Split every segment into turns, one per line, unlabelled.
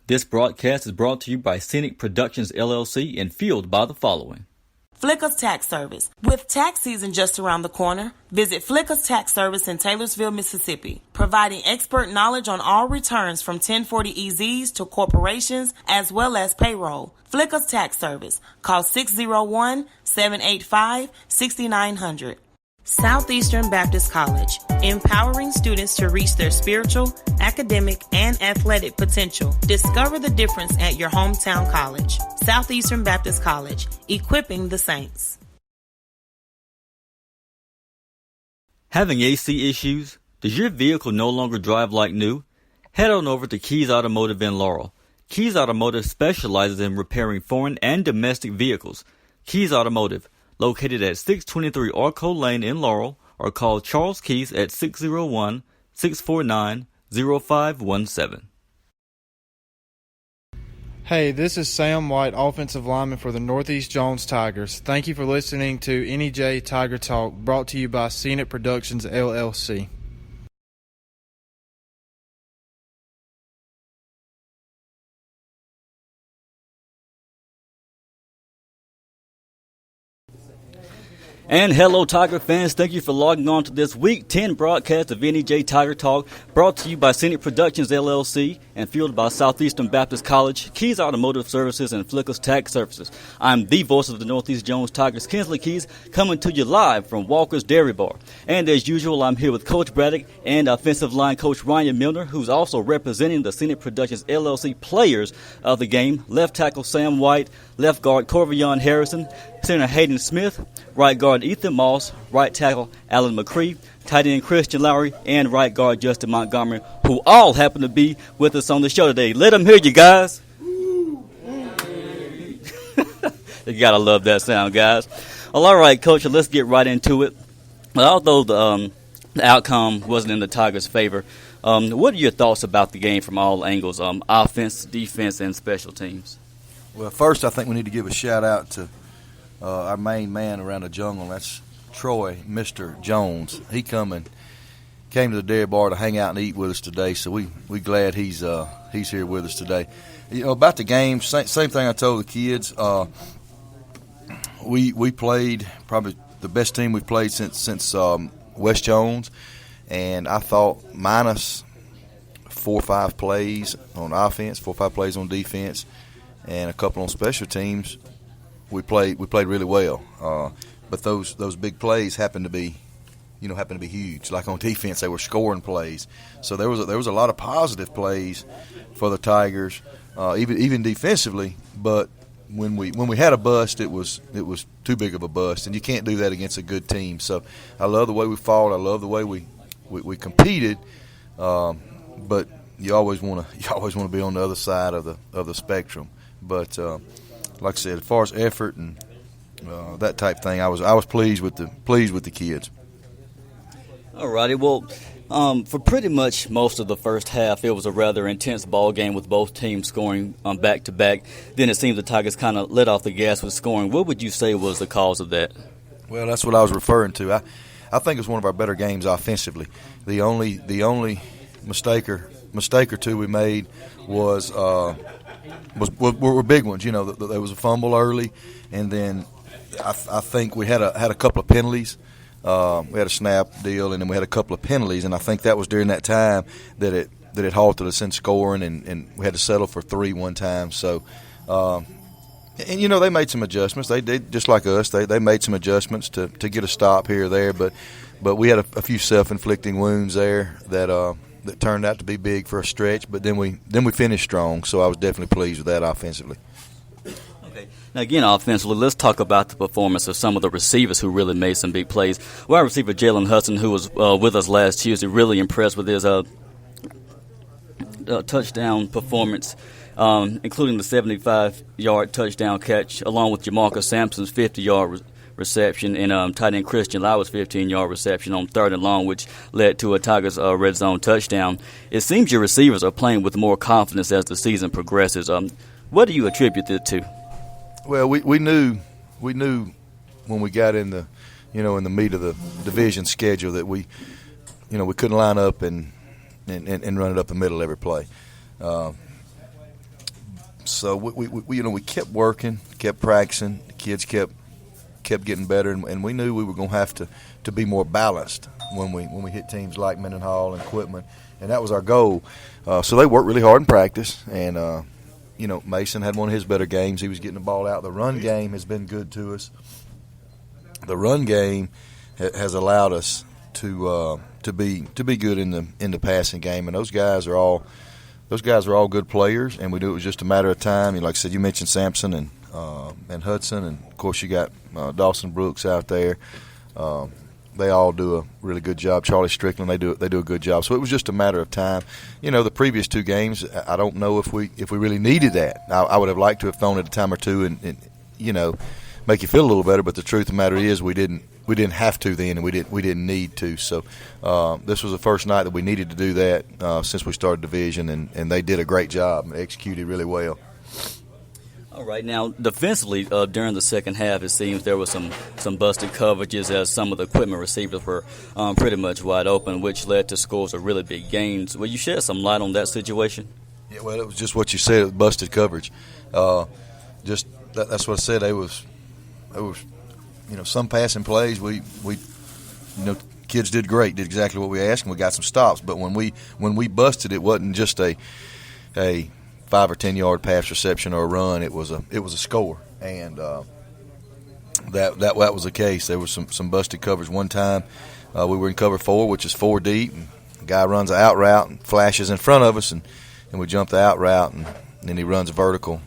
This broadcast is brought to you by Scenic Productions LLC and fueled by the following.
Flicka's Tax Service. With tax season just around the corner, visit Flicka's Tax Service in Taylorsville, Mississippi, providing expert knowledge on all returns from 1040EZs to corporations as well as payroll. Flicka's Tax Service. Call 601-785-6900. Southeastern Baptist College, empowering students to reach their spiritual, academic, and athletic potential. Discover the difference at your hometown college. Southeastern Baptist College, equipping the saints.
Having AC issues? Does your vehicle no longer drive like new? Head on over to Keys Automotive in Laurel. Keys Automotive specializes in repairing foreign and domestic vehicles. Keys Automotive, located at 623 Arco Lane in Laurel, or call Charles Keys at 601-649-0517.
Hey, this is Sam White, offensive lineman for the Northeast Jones Tigers. Thank you for listening to NEJ Tiger Talk, brought to you by Scenic Productions LLC.
And hello, Tiger fans. Thank you for logging on to this Week 10 broadcast of NEJ Tiger Talk, brought to you by Scenic Productions LLC and fueled by Southeastern Baptist College, Keys Automotive Services, and Flicka's Tax Services. I'm the voice of the Northeast Jones Tigers, Kensley Keys, coming to you live from Walker's Dairy Bar. And as usual, I'm here with Coach Braddock and offensive line coach Ryan Milner, who's also representing the Scenic Productions LLC players of the game. Left tackle Sam White, left guard Corvion Harrison, center Hayden Smith, right guard Ethan Moss, right tackle Alan McCree, tight end Christian Lowry, and right guard Justin Montgomery, who all happen to be with us on the show today. Let them hear you, guys. You gotta love that sound, guys. Well, all right, Coach, let's get right into it. Although the outcome wasn't in the Tigers' favor, what are your thoughts about the game from all angles, offense, defense, and special teams?
Well, first, I think we need to give a shout-out to our main man around the jungle. That's Troy, Mr. Jones. He came to the dairy bar to hang out and eat with us today, so we glad he's here with us today. You know, about the game, same thing I told the kids. We played probably the best team we've played since West Jones, and I thought minus 4 or 5 plays on offense, 4 or 5 plays on defense, and a couple on special teams, we played really well. But those big plays happened to be huge. Like on defense, they were scoring plays. So there was a lot of positive plays for the Tigers, even defensively. But when we had a bust, it was too big of a bust, and you can't do that against a good team. So I love the way we fought. I love the way we competed. But you always want to be on the other side of the spectrum. But like I said, as far as effort and that type thing, I was pleased with the kids.
All righty. Well, for pretty much most of the first half, it was a rather intense ball game with both teams scoring back to back. Then it seemed the Tigers kind of let off the gas with scoring. What would you say was the cause of that?
Well, that's what I was referring to. I think it's one of our better games offensively. The only mistake or two we made were big ones. You know, there was a fumble early, and then I think we had a couple of penalties. We had a snap deal, and then we had a couple of penalties, and I think that was during that time that it halted us in scoring, and we had to settle for 3 one time. So, and you know, they made some adjustments. They did just like us. They made some adjustments to get a stop here or there, but we had a few self-inflicting wounds there that turned out to be big for a stretch. But then we finished strong, so I was definitely pleased with that offensively.
Now, again, offensively, let's talk about the performance of some of the receivers who really made some big plays. Wide receiver Jalen Hudson, who was with us last Tuesday, really impressed with his touchdown performance, including the 75-yard touchdown catch, along with Jamarcus Sampson's 50-yard reception and tight end Christian Lauer's 15-yard reception on 3rd and long, which led to a Tigers red zone touchdown. It seems your receivers are playing with more confidence as the season progresses. What do you attribute it to?
Well, we knew when we got in the meat of the division schedule that we couldn't line up and run it up the middle every play. So we kept working, kept practicing. The kids kept getting better, and we knew we were going to have to be more balanced when we hit teams like Mendenhall and Quitman, and that was our goal. So they worked really hard in practice, and Mason had one of his better games. He was getting the ball out. The run game has been good to us. The run game has allowed us to be good in the passing game, and those guys are all good players, and we knew it was just a matter of time. Like I said, you mentioned Sampson and Hudson, and of course you got Dawson Brooks out there. They all do a really good job. Charlie Strickland, they do a good job. So it was just a matter of time. The previous two games, I don't know if we really needed that. I would have liked to have thrown it a time or two and make you feel a little better. But the truth of the matter is, we didn't have to then, and we didn't need to. So this was the first night that we needed to do that since we started division, and they did a great job and executed really well.
All right, now defensively, during the second half, it seems there was some busted coverages as some of the equipment receivers were pretty much wide open, which led to scores of really big gains. Will you shed some light on that situation?
Yeah, well, it was just what you said, it was busted coverage. That's what I said. They was some passing plays we kids did great, did exactly what we asked, and we got some stops. But when we busted, it wasn't just a 5 or 10 yard pass reception or a run. It was a score, and that was the case. There was some busted coverage. One time we were in cover 4, which is 4 deep, and the guy runs an out route and flashes in front of us, and we jump the out route, and then he runs vertical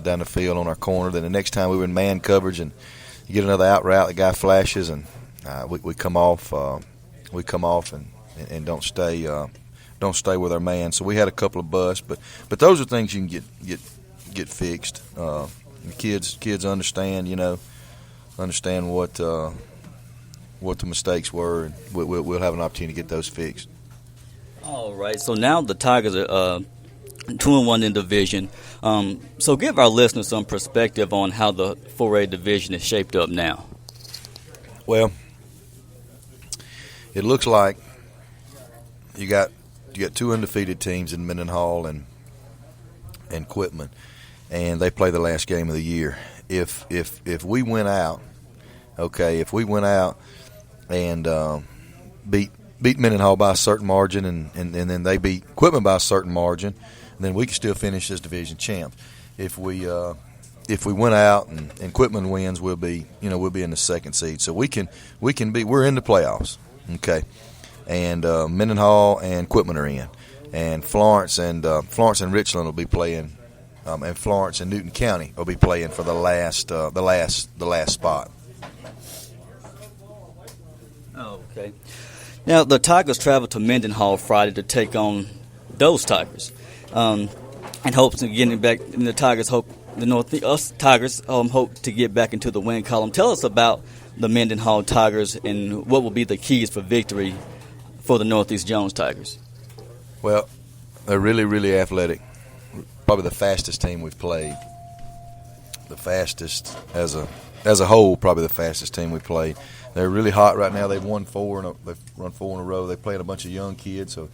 down the field on our corner. Then the next time we were in man coverage, and you get another out route, the guy flashes, and we come off and don't stay with our man. So we had a couple of busts, but those are things you can get fixed. The kids understand what the mistakes were, and we'll have an opportunity to get those fixed.
All right. So now the Tigers are 2-1 in division. So give our listeners some perspective on how the 4A division is shaped up now.
Well, it looks like you got 2 undefeated teams in Mendenhall and Quitman, and they play the last game of the year. If we win out, and beat Mendenhall by a certain margin, and then they beat Quitman by a certain margin, then we can still finish as division champs. If we win out and Quitman wins, we'll be in the second seed. So we're in the playoffs, okay. And Mendenhall and Quitman are in, and Florence and Richland will be playing, and Florence and Newton County will be playing for the last spot.
Okay. Now the Tigers travel to Mendenhall Friday to take on those Tigers, and hopes of getting back. And the Tigers hope hope to get back into the win column. Tell us about the Mendenhall Tigers and what will be the keys for victory for the Northeast Jones Tigers.
Well, they're really, really athletic. Probably the fastest team we've played. The fastest as a whole, probably the fastest team we've played. They're really hot right now. They've run 4 in a row. They played a bunch of young kids, so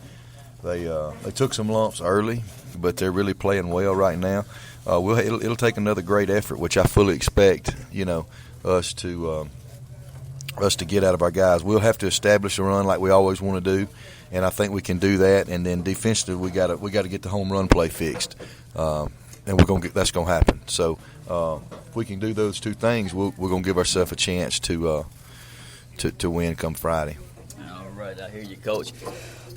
they took some lumps early, but they're really playing well right now. It'll take another great effort, which I fully expect. Us to get out of our guys. We'll have to establish a run like we always want to do, and I think we can do that. And then defensively, we got to get the home run play fixed, and that's going to happen. So if we can do those two things, we're going to give ourselves a chance to win come Friday.
All right, I hear you, Coach.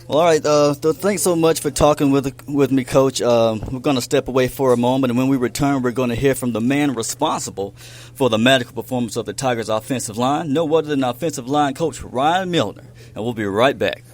Well, all right, thanks so much for talking with me, Coach. We're going to step away for a moment, and when we return, we're going to hear from the man responsible for the magical performance of the Tigers' offensive line, no other than offensive line coach Ryan Milner, and we'll be right back.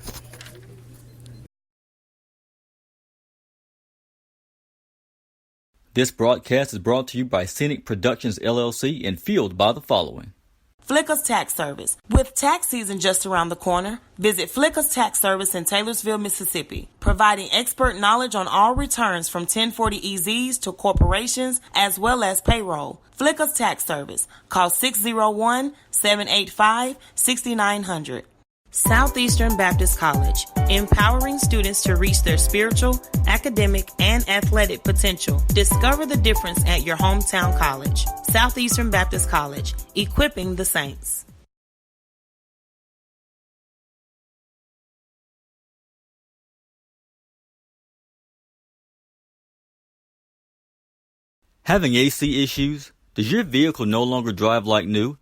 This broadcast is brought to you by Scenic Productions, LLC, and fueled by the following.
Flicka's Tax Service. With tax season just around the corner, visit Flicka's Tax Service in Taylorsville, Mississippi, providing expert knowledge on all returns from 1040 EZs to corporations as well as payroll. Flicka's Tax Service. Call 601-785-6900. Southeastern Baptist College, empowering students to reach their spiritual, academic, and athletic potential. Discover the difference at your hometown college. Southeastern Baptist College, equipping the saints.
Having AC issues? Does your vehicle no longer drive like new?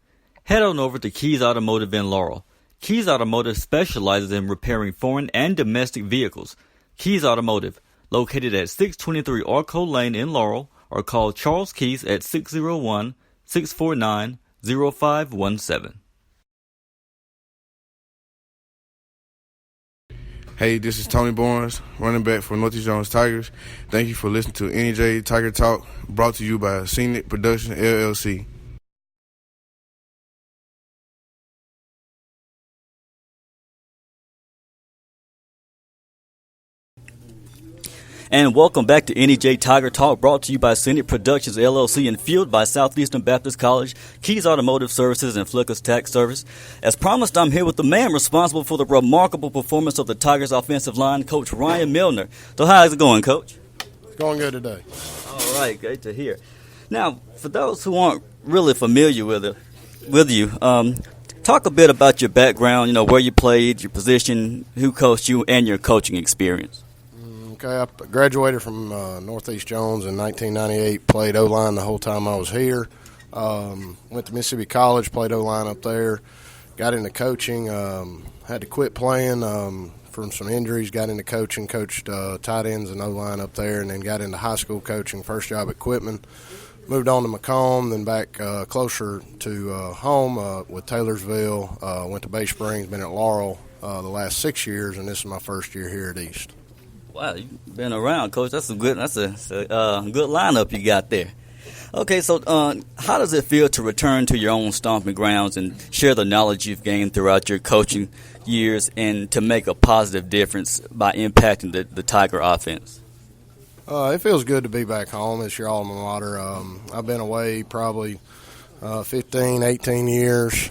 Head on over to Keys Automotive in Laurel. Keys Automotive specializes in repairing foreign and domestic vehicles. Keys Automotive, located at 623 Arco Lane in Laurel, or call Charles Keys at 601-649-0517.
Hey, this is Tony Barnes, running back for NEJ Jones Tigers. Thank you for listening to NEJ Tiger Talk, brought to you by NEJ Production, LLC.
And welcome back to NEJ Tiger Talk, brought to you by NEJ Productions, LLC, and fueled by Southeastern Baptist College, Keys Automotive Services, and Flicka's Tax Service. As promised, I'm here with the man responsible for the remarkable performance of the Tigers' offensive line, Coach Ryan Milner. So how's it going, Coach?
It's going good today.
All right, great to hear. Now, for those who aren't really familiar with you, talk a bit about your background, where you played, your position, who coached you, and your coaching experience.
Okay, I graduated from Northeast Jones in 1998, played O-line the whole time I was here. Went to Mississippi College, played O-line up there, got into coaching, had to quit playing from some injuries, got into coaching, coached tight ends and O-line up there, and then got into high school coaching, first job at Quitman. Moved on to Macomb, then back closer to home with Taylorsville, went to Bay Springs, been at Laurel the last 6 years, and this is my first year here at East.
Wow, you've been around, Coach. That's a good lineup you got there. Okay, so how does it feel to return to your own stomping grounds and share the knowledge you've gained throughout your coaching years and to make a positive difference by impacting the Tiger offense?
It feels good to be back home. It's your alma mater. I've been away probably 15, 18 years.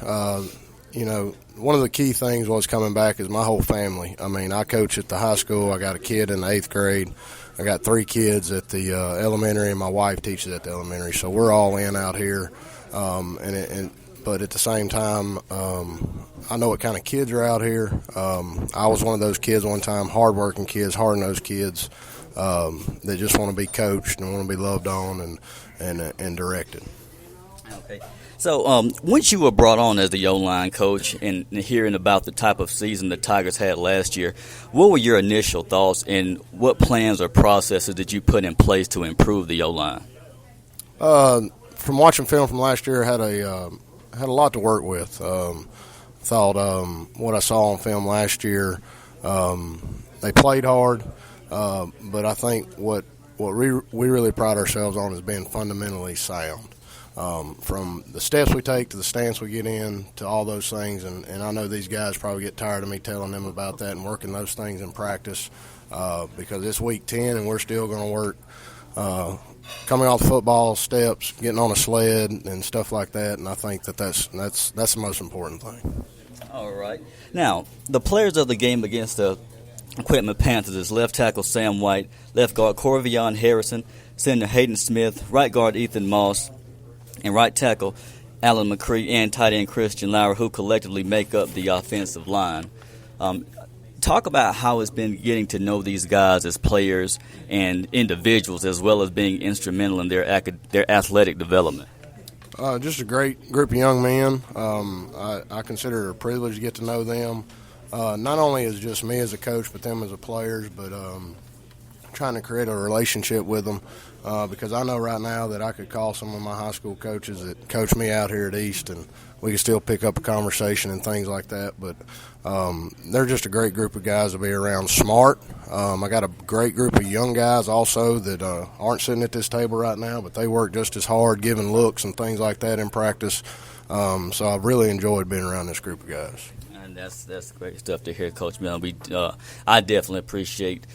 One of the key things was coming back is my whole family. I mean, I coach at the high school. I got a kid in the 8th grade. I got 3 kids at the elementary, and my wife teaches at the elementary. So we're all in out here. But at the same time, I know what kind of kids are out here. I was one of those kids one time, hard-working kids, hard-nosed kids that just want to be coached and want to be loved on and directed.
Okay. So once you were brought on as the O-line coach and hearing about the type of season the Tigers had last year, what were your initial thoughts and what plans or processes did you put in place to improve the O-line?
From watching film from last year, I had a lot to work with. Thought what I saw on film last year, they played hard, but I think what we really pride ourselves on is being fundamentally sound. From the steps we take to the stance we get in to all those things, and I know these guys probably get tired of me telling them about that and working those things in practice because it's week 10 and we're still going to work coming off the football steps, getting on a sled and stuff like that, and I think that's the most important thing.
All right. Now, the players of the game against the Quitman Panthers is left tackle Sam White, left guard Corvion Harrison, center Hayden Smith, right guard Ethan Moss, and right tackle Alan McCree and tight end Christian Lauer, who collectively make up the offensive line. Talk about how it's been getting to know these guys as players and individuals, as well as being instrumental in their athletic development.
Just a great group of young men. I consider it a privilege to get to know them. Not only as just me as a coach, but them as a players, but trying to create a relationship with them because I know right now that I could call some of my high school coaches that coach me out here at East and we can still pick up a conversation and things like that. But they're just a great group of guys to be around. Smart. I got a great group of young guys also that aren't sitting at this table right now, but they work just as hard, giving looks and things like that in practice. So I've really enjoyed being around this group of guys.
And that's great stuff to hear, Coach Mel. I definitely appreciate,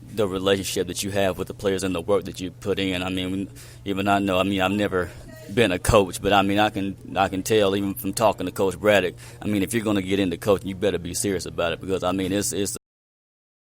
the relationship that you have with the players and the work that you put in. I mean, even I know, I've never been a coach, but I mean, I can tell even from talking to Coach Braddock. I mean, if you're going to get into coaching, you better be serious about it, because I mean, it's